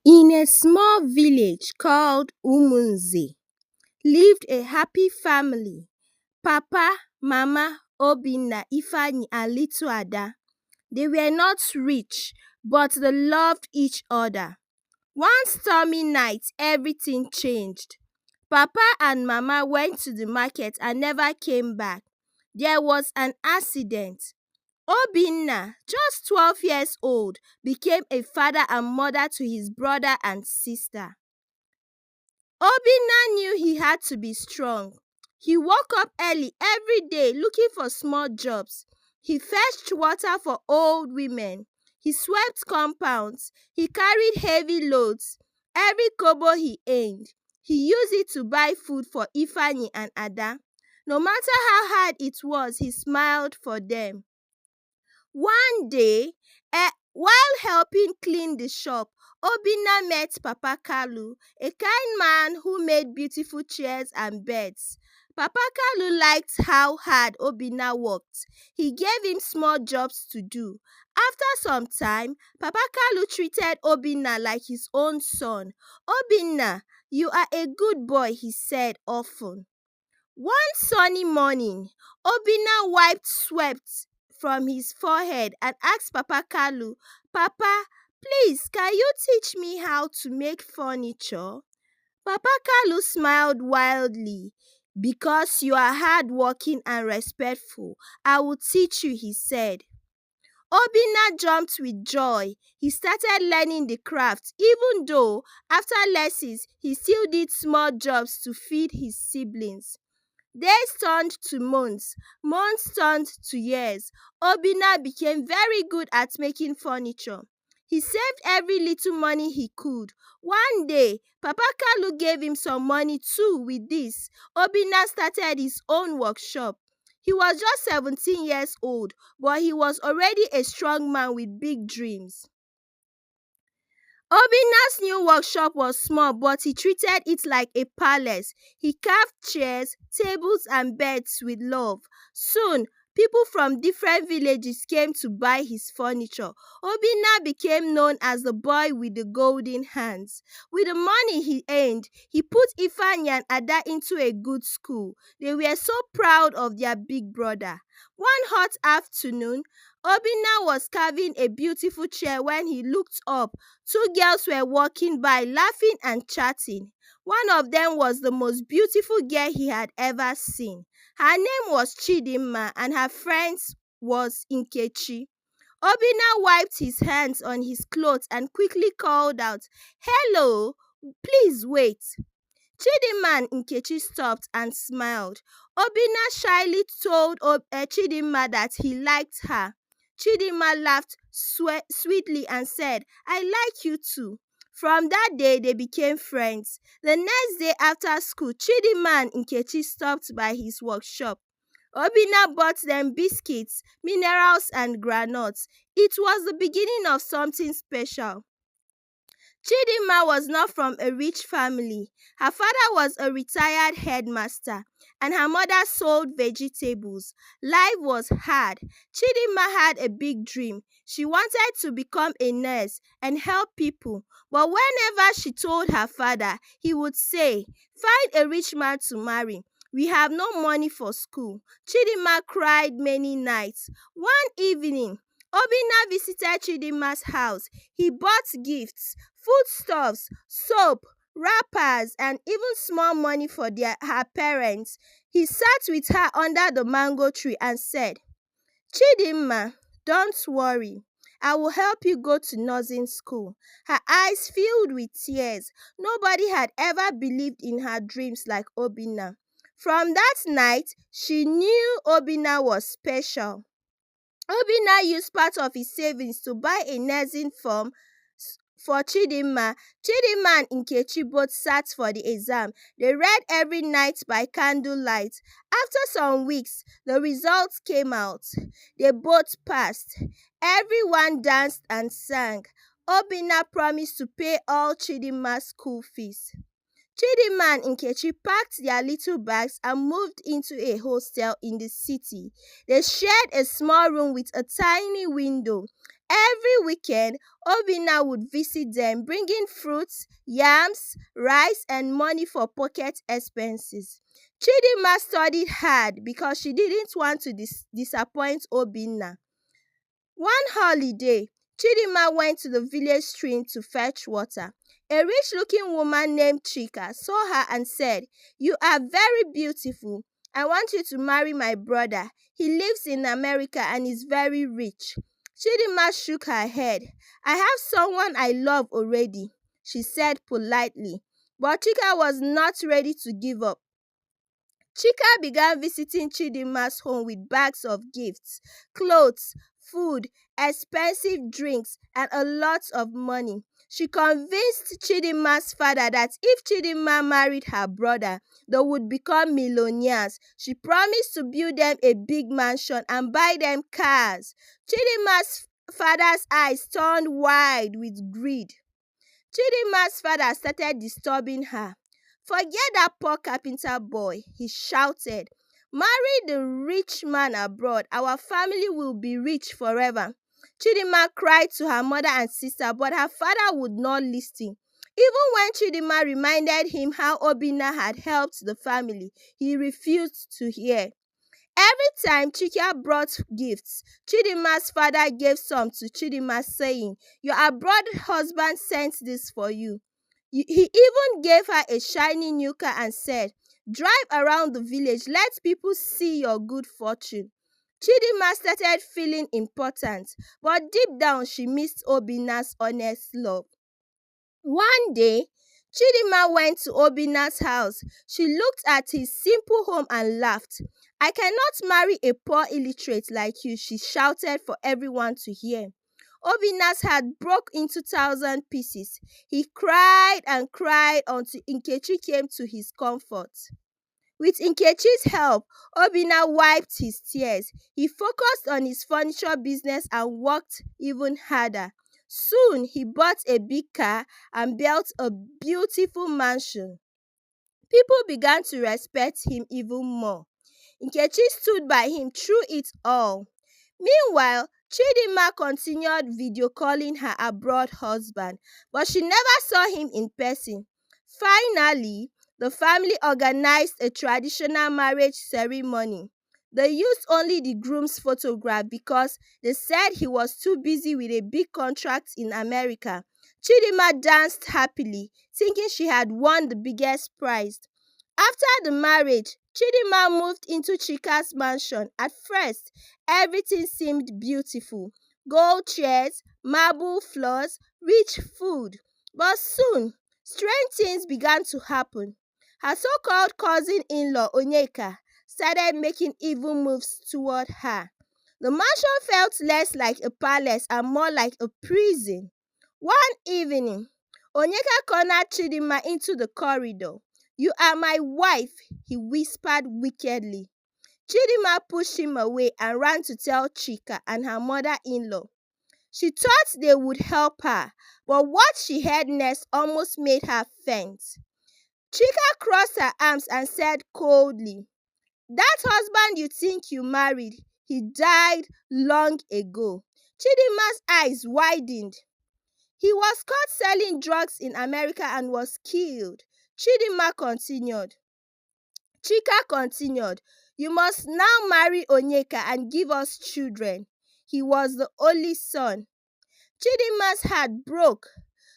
In a small village called Umunze lived a happy family: Papa, Mama, Obinna, Ifeanyi and little Ada. They were not rich, but they loved each other. One stormy night, everything changed. Papa and Mama went to the market and never came back. There was an accident. Obinna, just 12 years old, became a father and mother to his brother and sister. Obinna knew he had to be strong. He woke up early every day looking for small jobs. He fetched water for old women. He swept compounds. He carried heavy loads. Every kobo he earned, he used it to buy food for Ifeanyi and Ada. No matter how hard it was, he smiled for them. One day, while helping clean the shop, Obinna met Papa Kalu, a kind man who made beautiful chairs and beds. Papa Kalu liked how hard Obinna worked. He gave him small jobs to do. After some time, Papa Kalu treated Obinna like his own son. "Obinna, you are a good boy," he said often. One sunny morning, Obinna wiped sweat from his forehead and asked Papa Kalu, "Papa, please, can you teach me how to make furniture?" Papa Kalu smiled wildly. "Because you are hardworking and respectful, I will teach you," he said. Obinna jumped with joy. He started learning the craft, even though after lessons he still did small jobs to feed his siblings. Days turned to months, months turned to years. Obinna became very good at making furniture. He saved every little money he could. One day, Papa Kalu gave him some money too. With this, Obinna started his own workshop. He was just 17 years old, but he was already a strong man with big dreams. Obinna's new workshop was small, but he treated it like a palace. He carved chairs, tables, and beds with love. Soon, people from different villages came to buy his furniture. Obinna became known as the boy with the golden hands. With the money he earned, he put Ifeanyi and Ada into a good school. They were so proud of their big brother. One hot afternoon, Obinna was carving a beautiful chair when he looked up. Two girls were walking by, laughing and chatting. One of them was the most beautiful girl he had ever seen. Her name was Chidinma and her friend was Nkechi. Obinna wiped his hands on his clothes and quickly called out, "Hello, please wait." Chidinma and Nkechi stopped and smiled. Obinna shyly told Chidinma that he liked her. Chidinma laughed sweetly and said, "I like you too." From that day, they became friends. The next day after school, Chidinma and Nkechi stopped by his workshop. Obinna bought them biscuits, minerals, and granuts. It was the beginning of something special. Chidinma was not from a rich family. Her father was a retired headmaster, and her mother sold vegetables. Life was hard. Chidinma had a big dream. She wanted to become a nurse and help people. But whenever she told her father, he would say, "Find a rich man to marry. We have no money for school." Chidinma cried many nights. One evening, Obinna visited Chidinma's house. He bought gifts, foodstuffs, soap, wrappers, and even small money for her parents. He sat with her under the mango tree and said, "Chidinma, don't worry. I will help you go to nursing school." Her eyes filled with tears. Nobody had ever believed in her dreams like Obinna. From that night, she knew Obinna was special. Obinna used part of his savings to buy a nursing form for Chidinma. Chidinma and Nkechi both sat for the exam. They read every night by candlelight. After some weeks, the results came out. They both passed. Everyone danced and sang. Obinna promised to pay all Chidinma's school fees. Chidinma and Nkechi packed their little bags and moved into a hostel in the city. They shared a small room with a tiny window. Every weekend, Obinna would visit them, bringing fruits, yams, rice, and money for pocket expenses. Chidinma studied hard because she didn't want to disappoint Obinna. One holiday, Chidinma went to the village stream to fetch water. A rich-looking woman named Chika saw her and said, "You are very beautiful. I want you to marry my brother. He lives in America and is very rich." Chidinma shook her head. "I have someone I love already," she said politely. But Chika was not ready to give up. Chika began visiting Chidinma's home with bags of gifts, clothes, food, expensive drinks, and a lot of money. She convinced Chidinma's father that if Chidinma married her brother, they would become millionaires. She promised to build them a big mansion and buy them cars. Chidinma's father's eyes turned wide with greed. Chidinma's father started disturbing her. "Forget that poor carpenter boy," he shouted. "Marry the rich man abroad. Our family will be rich forever." Chidinma cried to her mother and sister, but her father would not listen. Even when Chidinma reminded him how Obinna had helped the family, he refused to hear. Every time Chika brought gifts, Chidinma's father gave some to Chidinma, saying, "Your abroad husband sent this for you." He even gave her a shiny new car and said, "Drive around the village, let people see your good fortune." Chidinma started feeling important, but deep down she missed Obinna's honest love. One day, Chidinma went to Obinna's house. She looked at his simple home and laughed. "I cannot marry a poor illiterate like you," she shouted for everyone to hear. Obinna's heart broke into thousand pieces. He cried and cried until Nkechi came to his comfort. With Nkechi's help, Obinna wiped his tears. He focused on his furniture business and worked even harder. Soon, he bought a big car and built a beautiful mansion. People began to respect him even more. Nkechi stood by him through it all. Meanwhile, Chidinma continued video calling her abroad husband, but she never saw him in person. Finally, the family organized a traditional marriage ceremony. They used only the groom's photograph because they said he was too busy with a big contract in America. Chidinma danced happily, thinking she had won the biggest prize. After the marriage, Chidinma moved into Chika's mansion. At first, everything seemed beautiful. Gold chairs, marble floors, rich food. But soon, strange things began to happen. Her so-called cousin-in-law, Onyeka, started making evil moves toward her. The mansion felt less like a palace and more like a prison. One evening, Onyeka cornered Chidinma into the corridor. "You are my wife," he whispered wickedly. Chidinma pushed him away and ran to tell Chika and her mother-in-law. She thought they would help her, but what she heard next almost made her faint. Chika crossed her arms and said coldly, "That husband you think you married, he died long ago." Chidinma's eyes widened. "He was caught selling drugs in America and was killed." Chika continued, "You must now marry Onyeka and give us children." He was the only son. Chidinma's heart broke.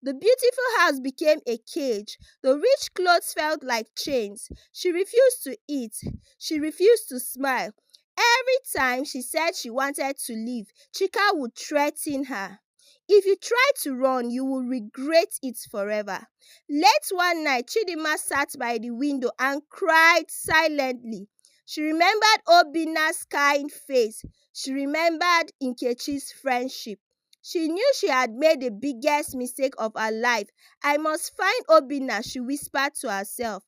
The beautiful house became a cage. The rich clothes felt like chains. She refused to eat. She refused to smile. Every time she said she wanted to leave, Chika would threaten her. "If you try to run, you will regret it forever." Late one night, Chidinma sat by the window and cried silently. She remembered Obinna's kind face. She remembered Nkechi's friendship. She knew she had made the biggest mistake of her life. "I must find Obinna," she whispered to herself.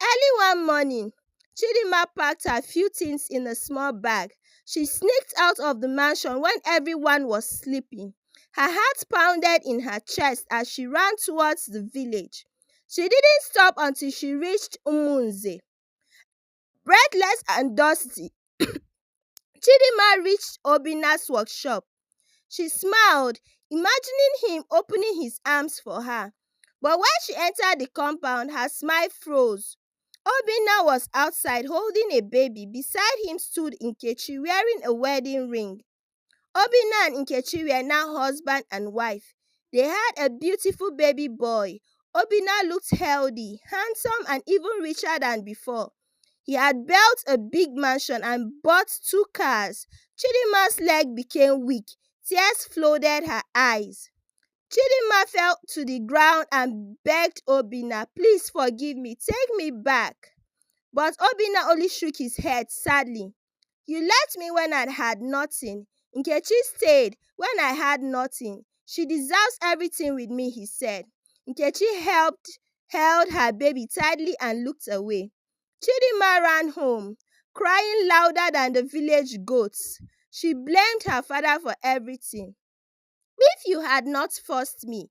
Early one morning, Chidinma packed her few things in a small bag. She sneaked out of the mansion when everyone was sleeping. Her heart pounded in her chest as she ran towards the village. She didn't stop until she reached Umunze. Breathless and dusty, Chidinma reached Obinna's workshop. She smiled, imagining him opening his arms for her. But when she entered the compound, her smile froze. Obinna was outside holding a baby. Beside him stood Nkechi wearing a wedding ring. Obinna and Nkechi were now husband and wife. They had a beautiful baby boy. Obinna looked healthy, handsome, and even richer than before. He had built a big mansion and bought 2 cars. Chidima's leg became weak. Tears flooded her eyes. Chidinma fell to the ground and begged Obinna, "Please forgive me, take me back." But Obinna only shook his head sadly. "You left me when I had nothing. Nkechi stayed when I had nothing. She deserves everything with me," he said. Nkechi held her baby tightly and looked away. Chidinma ran home, crying louder than the village goats. She blamed her father for everything. "If you had not forced me,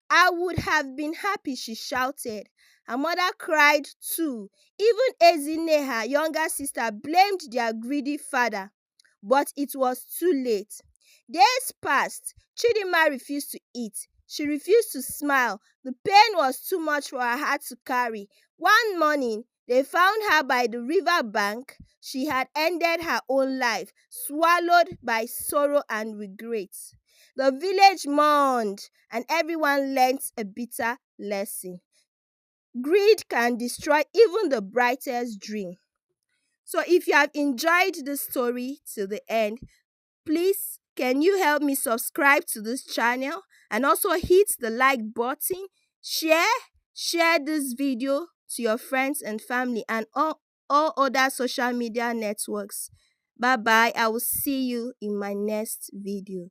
I would have been happy," she shouted. Her mother cried too. Even Ezinne, her younger sister, blamed their greedy father. But it was too late. Days passed. Chidinma refused to eat. She refused to smile. The pain was too much for her heart to carry. One morning, they found her by the river bank. She had ended her own life, swallowed by sorrow and regret. The village mourned, and everyone learnt a bitter lesson. Greed can destroy even the brightest dream. So if you have enjoyed this story to the end, please can you help me subscribe to this channel and also hit the like button, share this video to your friends and family and all other social media networks. Bye bye. I will see you in my next video.